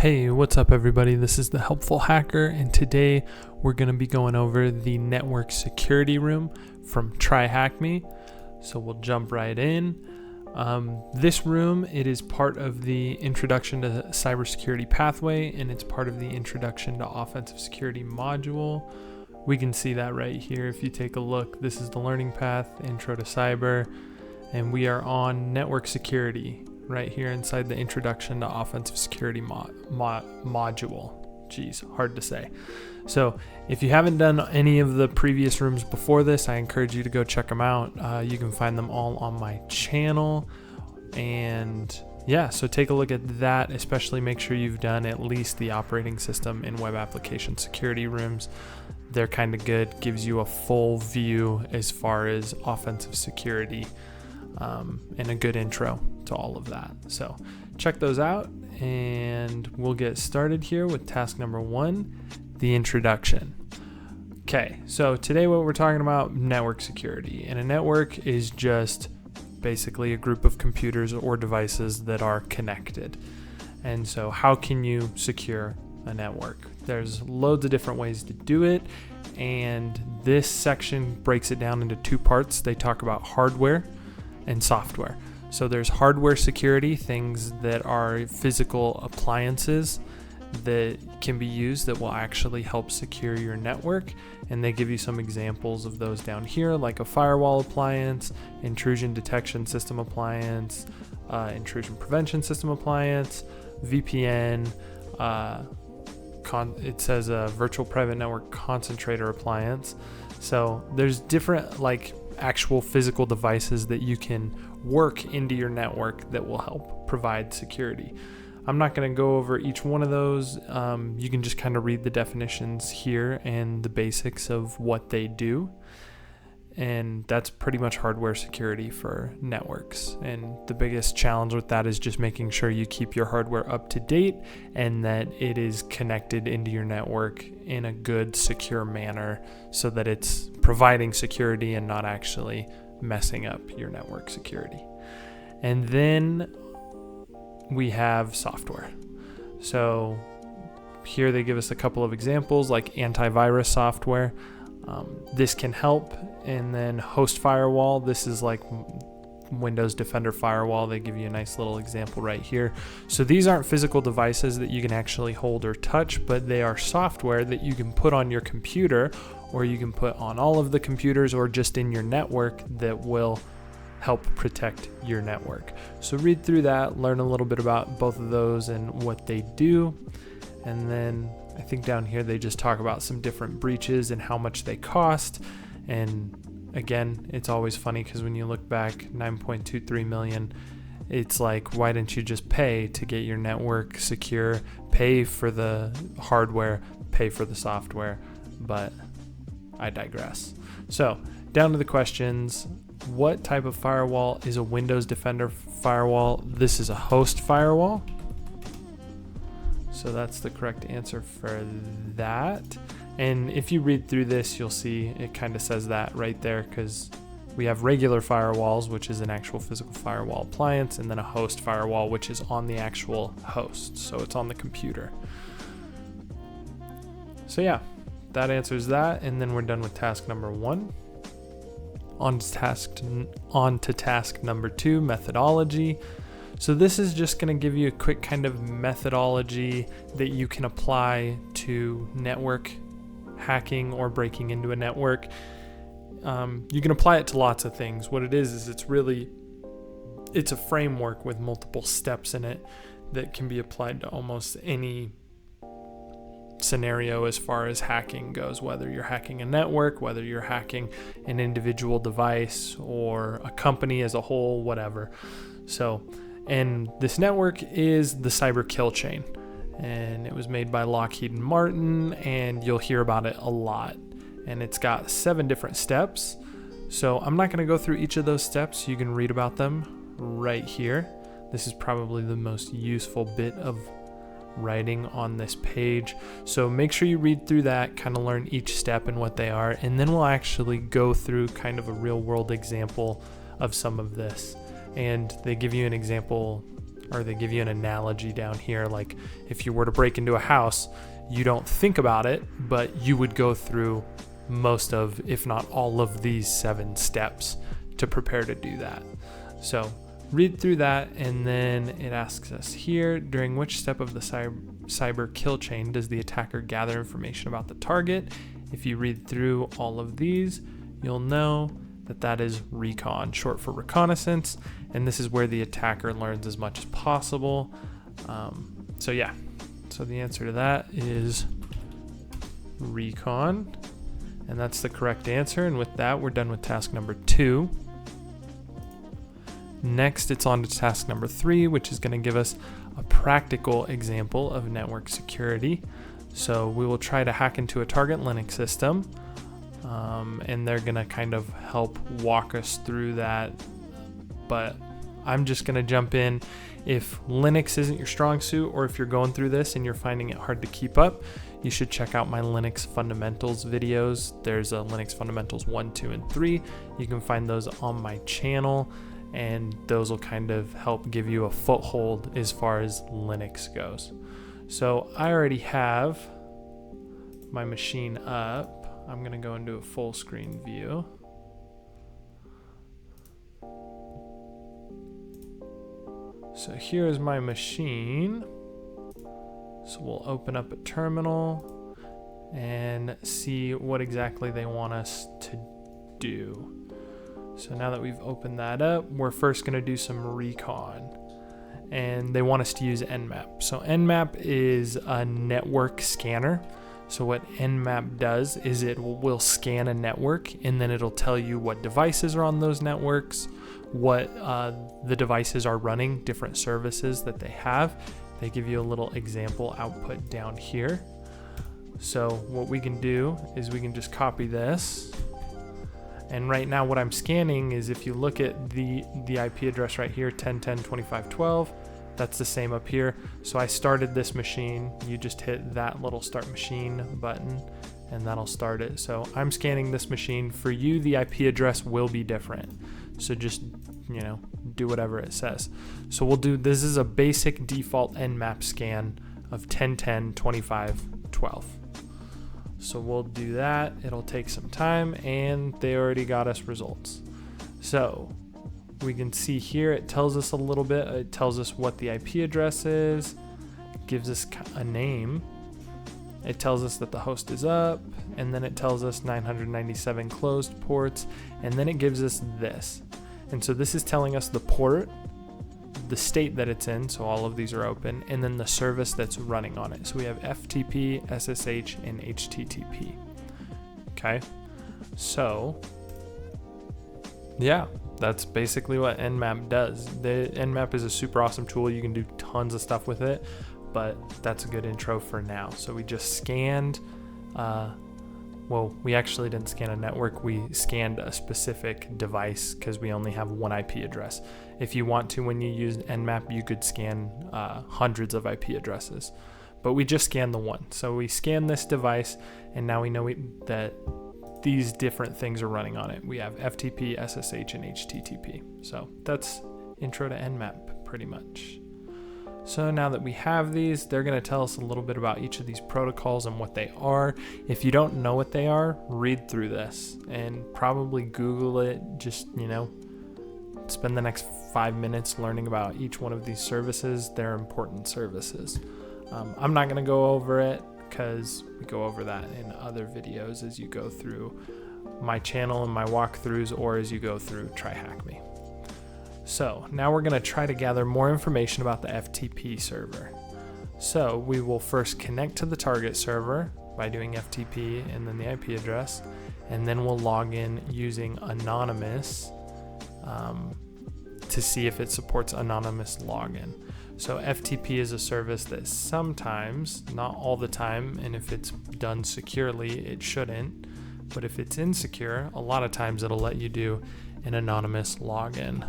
Hey, what's up everybody? This is the Helpful Hacker, and today we're going to be going over the network security room from TryHackMe. So we'll jump right in. This room, it is part of the Introduction to Cybersecurity pathway, and it's part of the Introduction to Offensive Security module. We can see that right here. If you take a look, this is the learning path, Intro to Cyber, and we are on network security right here inside the Introduction to Offensive Security module. Geez, hard to say. So if you haven't done any of the previous rooms before this, I encourage you to go check them out. You can find them all on my channel. And yeah, so take a look at that, especially make sure you've done at least the operating system and web application security rooms. They're kind of good, gives you a full view as far as offensive security, and a good intro to all of that. So check those out, and we'll get started here with task number 1, the introduction. Okay, so today what we're talking about, network security. And a network is just basically a group of computers or devices that are connected. And so how can you secure a network? There's loads of different ways to do it, and this section breaks it down into 2 parts. They talk about hardware and software. So there's hardware security, things that are physical appliances that can be used that will actually help secure your network. And they give you some examples of those down here, like a firewall appliance, intrusion detection system appliance, intrusion prevention system appliance, VPN, it says a virtual private network concentrator appliance. So there's different actual physical devices that you can work into your network that will help provide security. I'm not going to go over each one of those. You can just kind of read the definitions here and the basics of what they do. And that's pretty much hardware security for networks. And the biggest challenge with that is just making sure you keep your hardware up to date and that it is connected into your network in a good, secure manner so that it's providing security and not actually messing up your network security. And then we have software. So here they give us a couple of examples like antivirus software. This can help. And then host firewall, this is like Windows Defender Firewall. They give you a nice little example right here. So these aren't physical devices that you can actually hold or touch, but they are software that you can put on your computer, or you can put on all of the computers, or just in your network that will help protect your network. So read through that, learn a little bit about both of those and what they do. And then I think down here they just talk about some different breaches and how much they cost. And again, it's always funny because when you look back, 9.23 million, it's like, why didn't you just pay to get your network secure, pay for the hardware, pay for the software? But I digress. So down to the questions. What type of firewall is a Windows Defender firewall? This is a host firewall. So that's the correct answer for that. And if you read through this, you'll see it kind of says that right there, because we have regular firewalls, which is an actual physical firewall appliance, and then a host firewall, which is on the actual host. So it's on the computer. So yeah, that answers that. And then we're done with task number 1. On to task number 2, methodology. So this is just going to give you a quick kind of methodology that you can apply to network hacking or breaking into a network. You can apply it to lots of things. What it is it's a framework with multiple steps in it that can be applied to almost any scenario as far as hacking goes, whether you're hacking a network, whether you're hacking an individual device or a company as a whole, whatever. So, and this network is the cyber kill chain, and it was made by Lockheed Martin, and you'll hear about it a lot. And it's got 7 different steps. So I'm not going to go through each of those steps. You can read about them right here. This is probably the most useful bit of writing on this page. So make sure you read through that, kind of learn each step and what they are, and then we'll actually go through kind of a real world example of some of this. And they give you an example or they give you an analogy down here. Like if you were to break into a house, you don't think about it, but you would go through most of, if not all of these 7 steps to prepare to do that. So read through that, and then it asks us here, during which step of the cyber kill chain does the attacker gather information about the target? If you read through all of these, you'll know that that is recon, short for reconnaissance, and this is where the attacker learns as much as possible. So yeah, so the answer to that is recon, and that's the correct answer. And with that, we're done with task number 2. Next, it's on to task number 3, which is going to give us a practical example of network security. So we will try to hack into a target Linux system, and they're going to kind of help walk us through that. But I'm just going to jump in. If Linux isn't your strong suit, or if you're going through this and you're finding it hard to keep up, you should check out my Linux fundamentals videos. There's a Linux fundamentals 1, 2, and 3. You can find those on my channel, and those will kind of help give you a foothold as far as Linux goes. So I already have my machine up. I'm going to go into a full screen view. So here is my machine. So we'll open up a terminal and see what exactly they want us to do. So now that we've opened that up, we're first going to do some recon, and they want us to use Nmap. So Nmap is a network scanner. So what Nmap does is it will scan a network, and then it'll tell you what devices are on those networks, what the devices are running, different services that they have. They give you a little example output down here. So what we can do is we can just copy this. And right now what I'm scanning is, if you look at the IP address right here, 10.10.25.12, that's the same up here. So I started this machine. You just hit that little start machine button and that'll start it. So I'm scanning this machine. For you, the IP address will be different. So just, do whatever it says. So we'll do, this is a basic default Nmap scan of 10.10.25.12. So we'll do that. It'll take some time, and they already got us results. So we can see here, it tells us a little bit. It tells us what the IP address is, it gives us a name. It tells us that the host is up, and then it tells us 997 closed ports, and then it gives us this. And so this is telling us the port, the state that it's in, so all of these are open, and then the service that's running on it. So we have FTP, SSH, and HTTP. Okay, so yeah, that's basically what Nmap does. The Nmap is a super awesome tool. You can do tons of stuff with it, but that's a good intro for now. So we just scanned, well, we actually didn't scan a network, we scanned a specific device because we only have one IP address. If you want to, when you use Nmap, you could scan hundreds of IP addresses, but we just scanned the one. So we scanned this device, and now we know that these different things are running on it. We have FTP, SSH, and HTTP. So that's intro to Nmap pretty much. So now that we have these, they're going to tell us a little bit about each of these protocols and what they are. If you don't know what they are, read through this and probably Google it. Just, spend the next 5 minutes learning about each one of these services. They're important services. I'm not going to go over it because we go over that in other videos as you go through my channel and my walkthroughs, or as you go through TryHackMe. So now we're going to try to gather more information about the FTP server. So we will first connect to the target server by doing FTP and then the IP address, and then we'll log in using anonymous to see if it supports anonymous login. So FTP is a service that sometimes, not all the time, and if it's done securely, it shouldn't, but if it's insecure, a lot of times it'll let you do an anonymous login.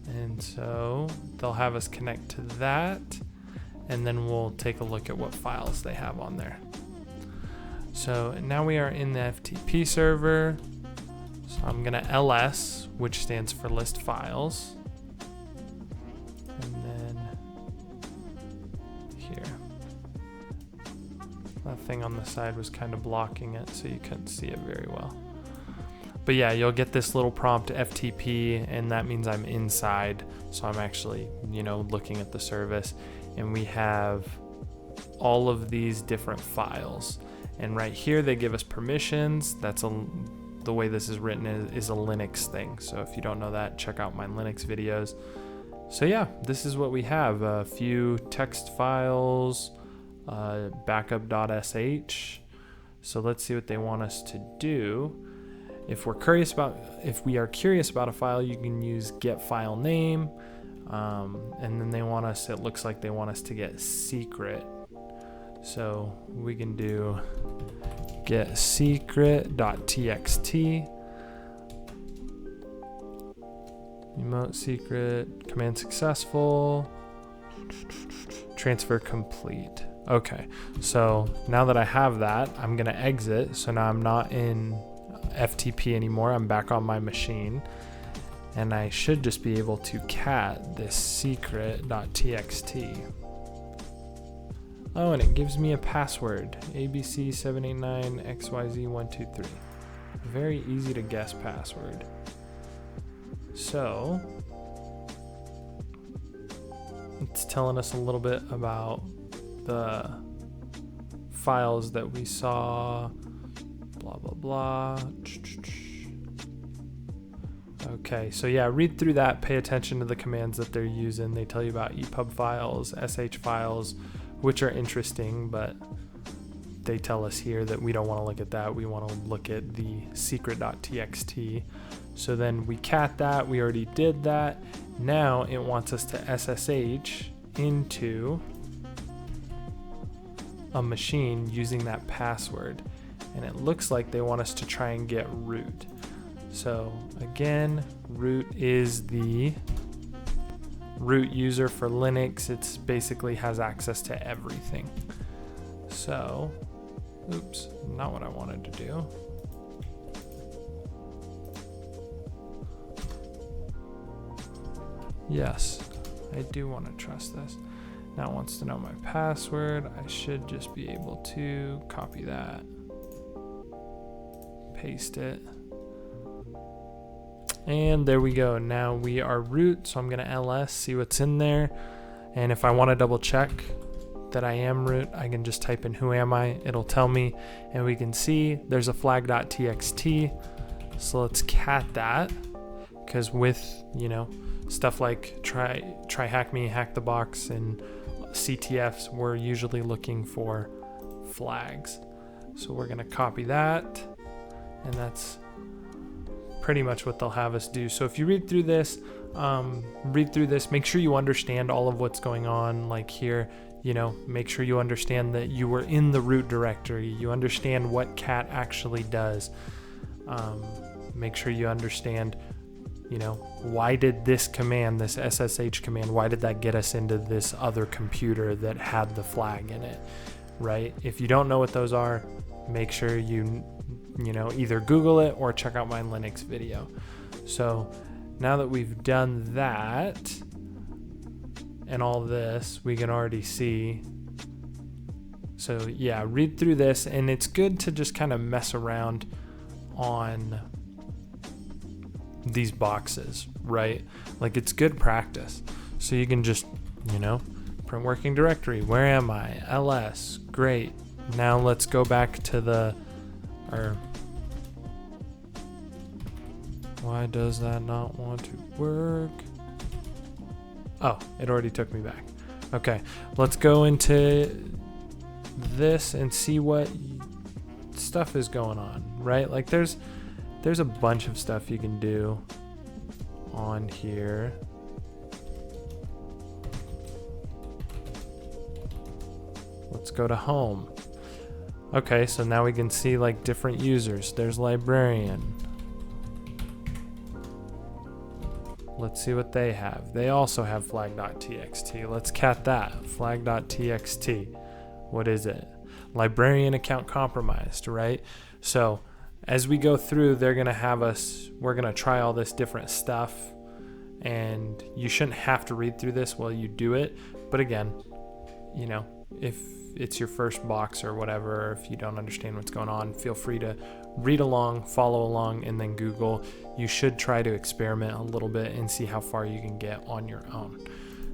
And so they'll have us connect to that, and then we'll take a look at what files they have on there. So now we are in the FTP server. I'm gonna ls, which stands for list files, and then here. That thing on the side was kind of blocking it, so you couldn't see it very well. But yeah, you'll get this little prompt FTP, and that means I'm inside, so I'm actually, looking at the service, and we have all of these different files. And right here, they give us permissions. The way this is written is a Linux thing. So if you don't know that, check out my Linux videos. So yeah, this is what we have. A few text files, backup.sh. So let's see what they want us to do. If we are curious about a file, you can use get file name. And then it looks like they want us to get secret. So we can do get secret.txt, remote secret, command successful, transfer complete. Okay, so now that I have that, I'm gonna exit. So now I'm not in FTP anymore. I'm back on my machine, and I should just be able to cat this secret.txt. Oh, and it gives me a password, ABC789XYZ123. Very easy to guess password. So, it's telling us a little bit about the files that we saw, blah, blah, blah. Okay, so yeah, read through that, pay attention to the commands that they're using. They tell you about EPUB files, SH files, which are interesting, but they tell us here that we don't want to look at that. We want to look at the secret.txt. So then we cat that. We already did that. Now it wants us to SSH into a machine using that password. And it looks like they want us to try and get root. So again, root is the root user for Linux. It's basically has access to everything. So, oops, not what I wanted to do. Yes, I do want to trust this. Now it wants to know my password. I should just be able to copy that, paste it. And there we go. Now we are root, so I'm going to ls, see what's in there. And if I want to double check that I am root, I can just type in who am I, it'll tell me, and we can see there's a flag.txt. So let's cat that, because with, stuff like TryHackMe, Hack the Box, and CTFs, we're usually looking for flags. So we're going to copy that, and that's pretty much what they'll have us do. So if you read through this, make sure you understand all of what's going on. Like here, make sure you understand that you were in the root directory. You understand what cat actually does. Make sure you understand, why did this command, this SSH command, why did that get us into this other computer that had the flag in it, right? If you don't know what those are, make sure you either Google it or check out my Linux video. So now that we've done that and all this, we can already see. So yeah, read through this, and it's good to just kind of mess around on these boxes, right? Like, it's good practice. So you can just, print working directory. Where am I? ls. Great. Now let's go back to why does that not want to work? Oh, it already took me back. Okay, let's go into this and see what stuff is going on, right? Like there's a bunch of stuff you can do on here. Let's go to home. Okay, so now we can see like different users. There's librarian. Let's see what they have. They also have flag.txt. Let's cat that. Flag.txt. What is it? Librarian account compromised, right? So as we go through, we're going to try all this different stuff, and you shouldn't have to read through this while you do it. But again, you know, if it's your first box or whatever, or if you don't understand what's going on, feel free to read along, follow along, and then Google. You should try to experiment a little bit and see how far you can get on your own.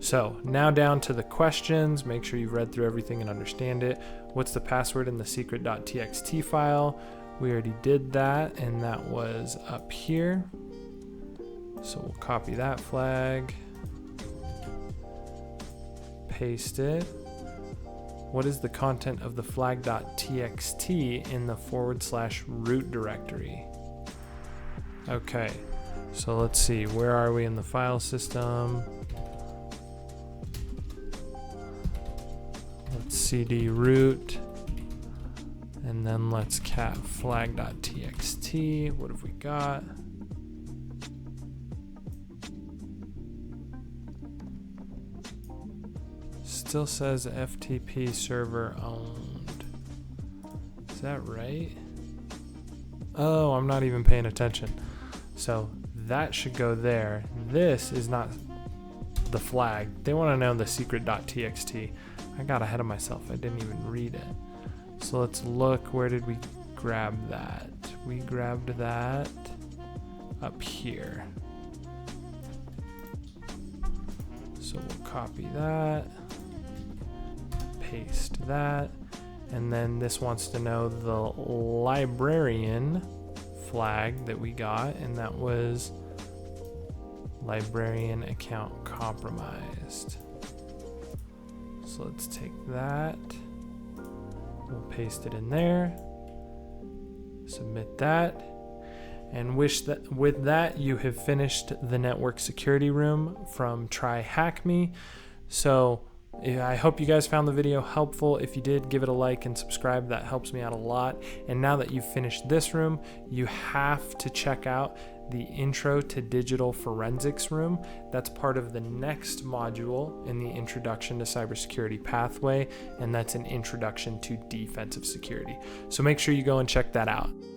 So now down to the questions. Make sure you've read through everything and understand it. What's the password in the secret.txt file? We already did that, and that was up here. So we'll copy that flag, paste it. What is the content of the flag.txt in the /root directory? Okay, so let's see, where are we in the file system? Let's cd root, and then let's cat flag.txt. What have we got? Still says FTP server owned. Is that right? Oh, I'm not even paying attention. So that should go there. This is not the flag. They want to know the secret.txt. I got ahead of myself. I didn't even read it. So let's look. Where did we grab that? We grabbed that up here. So we'll copy that, paste that, and then this wants to know the librarian flag that we got, and that was librarian account compromised. So let's take that, we'll paste it in there, submit that, and with that you have finished the network security room from TryHackMe. So I hope you guys found the video helpful. If you did, give it a like and subscribe. That helps me out a lot. And now that you've finished this room, you have to check out the Intro to Digital Forensics room. That's part of the next module in the Introduction to Cybersecurity pathway, and that's an introduction to defensive security. So make sure you go and check that out.